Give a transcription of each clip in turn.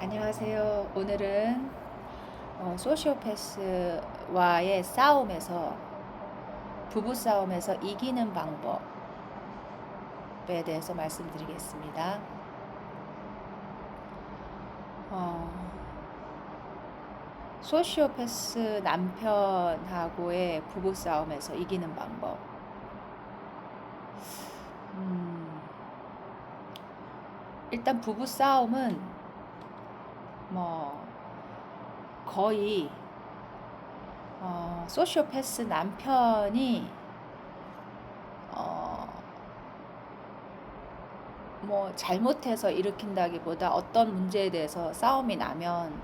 안녕하세요. 오늘은 소시오패스와의 싸움에서, 부부싸움에서 이기는 방법에 대해서 말씀드리겠습니다. 어, 소시오패스 남편하고의 부부싸움에서 이기는 방법. 음, 일단 부부싸움은 뭐 거의 소시오패스 남편이 어, 뭐 잘못해서 일으킨다기보다 어떤 문제에 대해서 싸움이 나면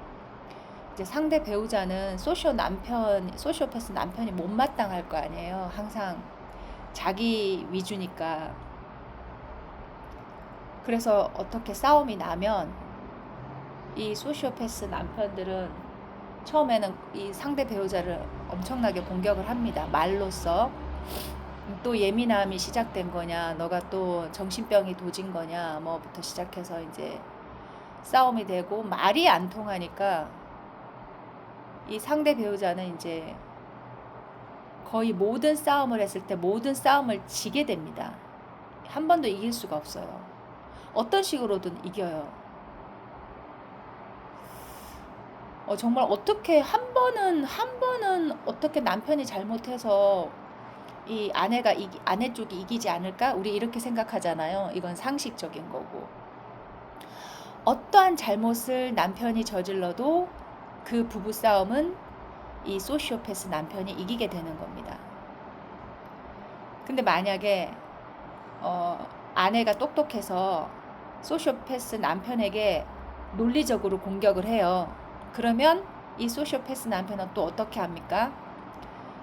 이제 상대 배우자는 소시오패스 남편이 못마땅할 거 아니에요. 항상 자기 위주니까. 그래서 어떻게 싸움이 나면 이 소시오패스 남편들은 처음에는 이 상대 배우자를 엄청나게 공격을 합니다. 말로써. 또 예민함이 시작된 거냐, 너가 또 정신병이 도진 거냐, 뭐부터 시작해서 이제 싸움이 되고, 말이 안 통하니까 이 상대 배우자는 이제 거의 모든 싸움을 했을 때 모든 싸움을 지게 됩니다. 한 번도 이길 수가 없어요. 어떤 식으로든 이겨요. 정말 어떻게 한 번은 어떻게 남편이 잘못해서 이 아내 쪽이 이기지 않을까? 우리 이렇게 생각하잖아요. 이건 상식적인 거고. 어떠한 잘못을 남편이 저질러도 그 부부싸움은 이 소시오패스 남편이 이기게 되는 겁니다. 근데 만약에 아내가 똑똑해서 소시오패스 남편에게 논리적으로 공격을 해요. 그러면 이 소시오패스 남편은 또 어떻게 합니까?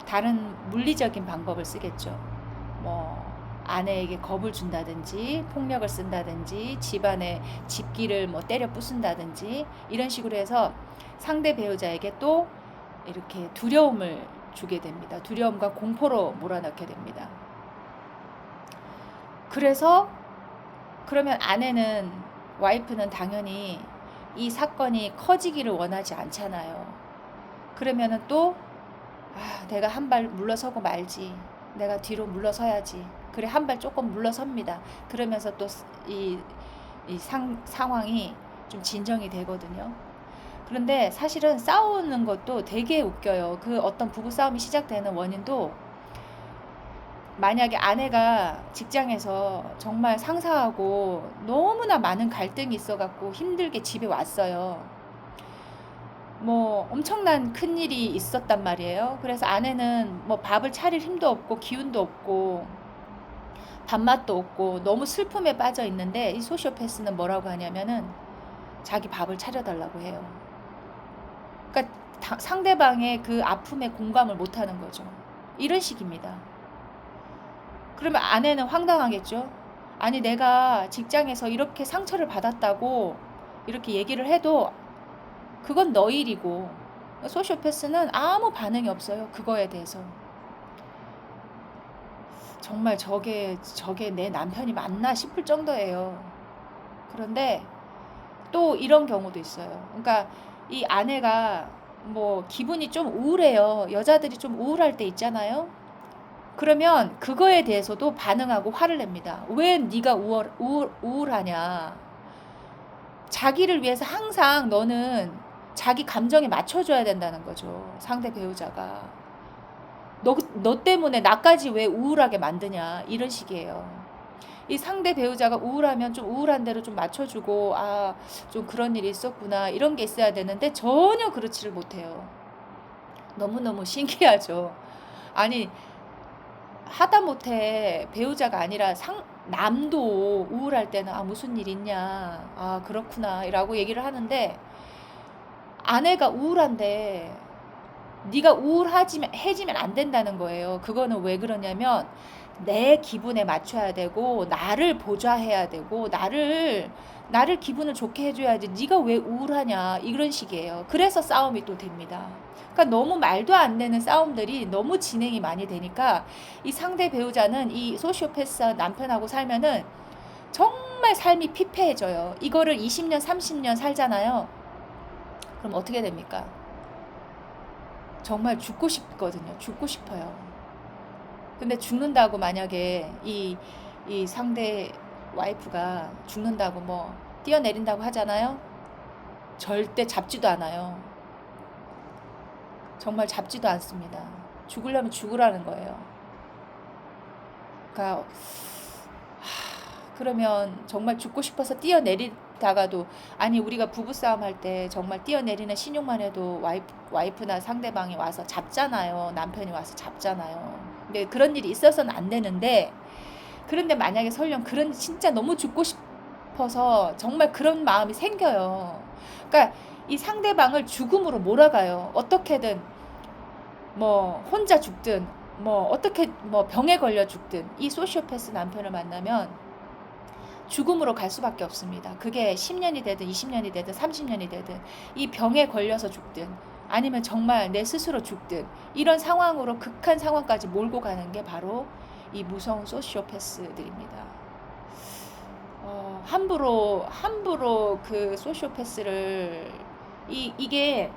다른 물리적인 방법을 쓰겠죠. 뭐 아내에게 겁을 준다든지 폭력을 쓴다든지 집안에 집기를 뭐 때려 부순다든지 이런 식으로 해서 상대 배우자에게 또 이렇게 두려움을 주게 됩니다. 두려움과 공포로 몰아넣게 됩니다. 그래서 그러면 와이프는 당연히 이 사건이 커지기를 원하지 않잖아요. 그러면은 또 내가 한 발 물러서고 말지. 내가 뒤로 물러서야지. 그래, 한 발 조금 물러섭니다. 그러면서 또 상황이 좀 진정이 되거든요. 그런데 사실은 싸우는 것도 되게 웃겨요. 그 어떤 부부싸움이 시작되는 원인도 만약에 아내가 직장에서 정말 상사하고 너무나 많은 갈등이 있어갖고 힘들게 집에 왔어요. 뭐 엄청난 큰일이 있었단 말이에요. 그래서 아내는 뭐 밥을 차릴 힘도 없고 기운도 없고 밥맛도 없고 너무 슬픔에 빠져 있는데 이 소시오패스는 뭐라고 하냐면은 자기 밥을 차려달라고 해요. 그러니까 상대방의 그 아픔에 공감을 못하는 거죠. 이런 식입니다. 그러면 아내는 황당하겠죠. 아니 내가 직장에서 이렇게 상처를 받았다고 이렇게 얘기를 해도 그건 너 일이고 소시오패스는 아무 반응이 없어요. 그거에 대해서. 정말 저게 내 남편이 맞나 싶을 정도예요. 그런데 또 이런 경우도 있어요. 그러니까 이 아내가 뭐 기분이 좀 우울해요. 여자들이 좀 우울할 때 있잖아요. 그러면 그거에 대해서도 반응하고 화를 냅니다. 왜 네가 우울하냐. 자기를 위해서 항상 너는 자기 감정에 맞춰줘야 된다는 거죠. 상대 배우자가. 너 때문에 나까지 왜 우울하게 만드냐. 이런 식이에요. 이 상대 배우자가 우울하면 좀 우울한 대로 좀 맞춰주고, 좀 그런 일이 있었구나. 이런 게 있어야 되는데 전혀 그렇지를 못해요. 너무너무 신기하죠. 아니, 하다못해 배우자가 아니라 남도 우울할 때는 무슨 일 있냐. 그렇구나. 라고 얘기를 하는데 아내가 우울한데 네가 해지면 안 된다는 거예요. 그거는 왜 그러냐면 내 기분에 맞춰야 되고 나를 보좌해야 되고 나를 기분을 좋게 해줘야지. 네가 왜 우울하냐 이런 식이에요. 그래서 싸움이 또 됩니다. 그러니까 너무 말도 안 되는 싸움들이 너무 진행이 많이 되니까 이 상대 배우자는 이 소시오패스 남편하고 살면은 정말 삶이 피폐해져요. 이거를 20년 30년 살잖아요. 그럼 어떻게 됩니까? 정말 죽고 싶거든요. 죽고 싶어요. 근데 죽는다고 만약에 이 상대 와이프가 죽는다고 뭐 뛰어내린다고 하잖아요. 절대 잡지도 않아요. 정말 잡지도 않습니다. 죽으려면 죽으라는 거예요. 그러니까 그러면 정말 죽고 싶어서 뛰어내리다가도, 아니 우리가 부부싸움 할 때 정말 뛰어내리는 신용만 해도 와이프나 상대방이 와서 잡잖아요. 남편이 와서 잡잖아요. 근데 그런 일이 있어서는 안 되는데, 그런데 만약에 설령 그런 진짜 너무 죽고 싶어서 정말 그런 마음이 생겨요. 그러니까 이 상대방을 죽음으로 몰아가요. 어떻게든 뭐 혼자 죽든 뭐 어떻게 뭐 병에 걸려 죽든 이 소시오패스 남편을 만나면 죽음으로 갈 수밖에 없습니다. 그게 10년이 되든 20년이 되든 30년이 되든 이 병에 걸려서 죽든 아니면 정말 내 스스로 죽든 이런 상황으로 극한 상황까지 몰고 가는 게 바로 이 무서운 소시오패스들입니다. 함부로 그 소시오패스를 이게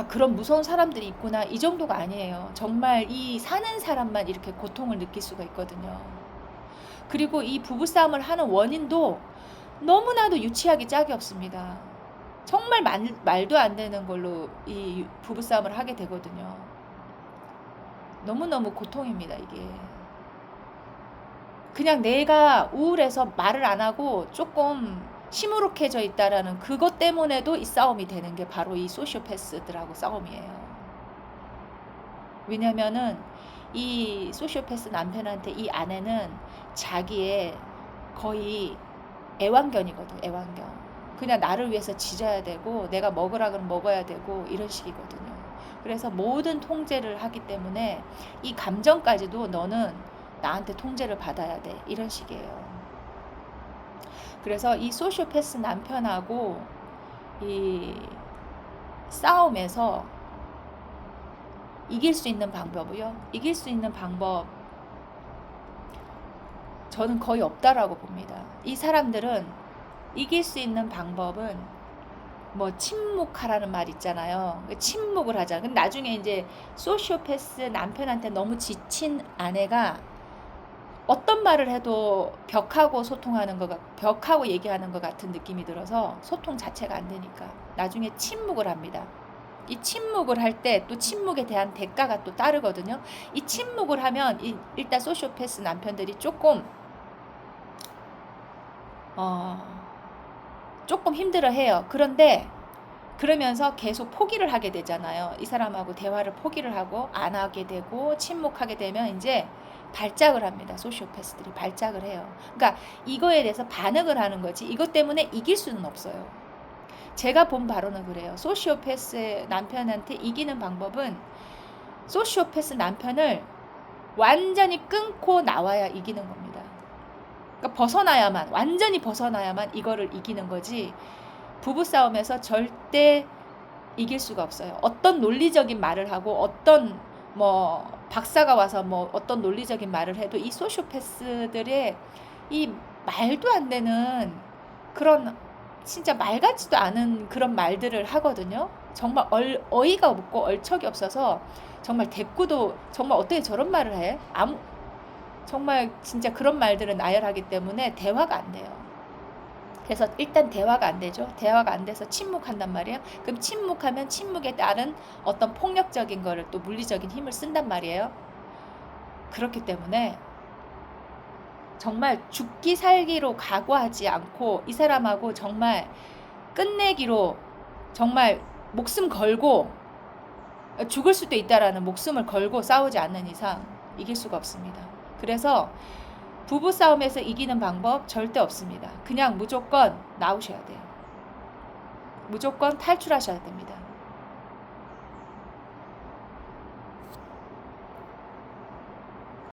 그런 무서운 사람들이 있구나, 이 정도가 아니에요. 정말 이 사는 사람만 이렇게 고통을 느낄 수가 있거든요. 그리고 이 부부싸움을 하는 원인도 너무나도 유치하기 짝이 없습니다. 정말 말도 안 되는 걸로 이 부부싸움을 하게 되거든요. 너무너무 고통입니다, 이게. 그냥 내가 우울해서 말을 안 하고 조금 시무룩해져 있다라는 그것 때문에도 이 싸움이 되는 게 바로 이 소시오패스들하고 싸움이에요. 왜냐면은 이 소시오패스 남편한테 이 아내는 자기의 거의 애완견이거든, 애완견. 그냥 나를 위해서 짖어야 되고 내가 먹으라 그러면 먹어야 되고 이런 식이거든요. 그래서 모든 통제를 하기 때문에 이 감정까지도 너는 나한테 통제를 받아야 돼, 이런 식이에요. 그래서 이 소시오패스 남편하고 이 싸움에서 이길 수 있는 방법이요? 이길 수 있는 방법 저는 거의 없다라고 봅니다. 이 사람들은 이길 수 있는 방법은 뭐 침묵하라는 말 있잖아요. 침묵을 하자. 근데 나중에 이제 소시오패스 남편한테 너무 지친 아내가 어떤 말을 해도 벽하고 벽하고 얘기하는 것 같은 느낌이 들어서 소통 자체가 안 되니까 나중에 침묵을 합니다. 이 침묵을 할 때 또 침묵에 대한 대가가 또 따르거든요. 이 침묵을 하면 일단 소시오패스 남편들이 조금 힘들어해요. 그런데 그러면서 계속 포기를 하게 되잖아요. 이 사람하고 대화를 포기를 하고 안 하게 되고 침묵하게 되면 이제 발작을 합니다. 소시오패스들이 발작을 해요. 그러니까 이거에 대해서 반응을 하는 거지 이것 때문에 이길 수는 없어요. 제가 본 바로는 그래요. 소시오패스 남편한테 이기는 방법은 소시오패스 남편을 완전히 끊고 나와야 이기는 겁니다. 그러니까 완전히 벗어나야만 이거를 이기는 거지, 부부싸움에서 절대 이길 수가 없어요. 어떤 논리적인 말을 하고 어떤 뭐 박사가 와서 뭐 어떤 논리적인 말을 해도 이 소시오패스들의 이 말도 안 되는 그런 진짜 말 같지도 않은 그런 말들을 하거든요. 정말 어이가 없고 얼척이 없어서 정말 대꾸도 정말 어떻게 저런 말을 해? 정말 진짜 그런 말들은 나열하기 때문에 대화가 안 돼요. 그래서 일단 대화가 안 되죠. 대화가 안 돼서 침묵한단 말이에요. 그럼 침묵하면 침묵에 따른 어떤 폭력적인 거를 또 물리적인 힘을 쓴단 말이에요. 그렇기 때문에 정말 죽기 살기로 각오하지 않고 이 사람하고 정말 끝내기로 정말 목숨 걸고 죽을 수도 있다라는 목숨을 걸고 싸우지 않는 이상 이길 수가 없습니다. 그래서 부부싸움에서 이기는 방법 절대 없습니다. 그냥 무조건 나오셔야 돼요. 무조건 탈출하셔야 됩니다.